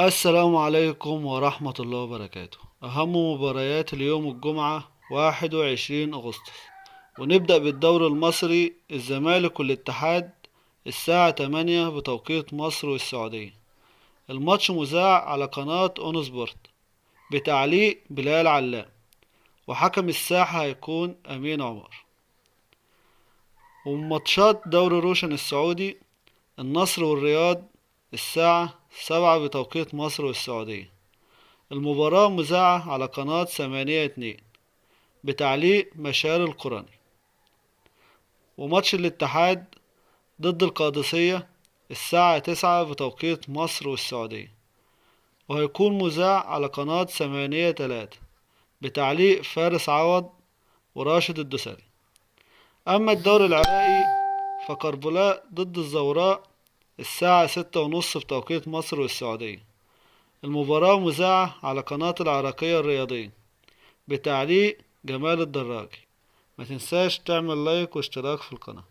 السلام عليكم ورحمة الله وبركاته. أهم مباريات اليوم الجمعة 21 أغسطس، ونبدأ بالدوري المصري. الزمالك والاتحاد الساعة 8 بتوقيت مصر والسعودية. الماتش مذاع على قناة اون سبورت بتعليق بلال علام، وحكم الساحة هيكون أمين عمر. وماتشات دوري روشن السعودي، النصر والرياض الساعة 7 بتوقيت مصر والسعودية. المباراة مذاعة على قناة 8-2 بتعليق مشاري القرني. وماتش الاتحاد ضد القادسية الساعة 9 بتوقيت مصر والسعودية، وهيكون مذاع على قناة 8-3 بتعليق فارس عوض وراشد الدوسري. أما الدوري العراقي فكربلاء ضد الزوراء الساعة 6:30 بتوقيت مصر والسعودية. المباراة مذاعة على قناة العراقية الرياضية بتعليق جمال الدراجي. ما تنساش تعمل لايك واشتراك في القناة.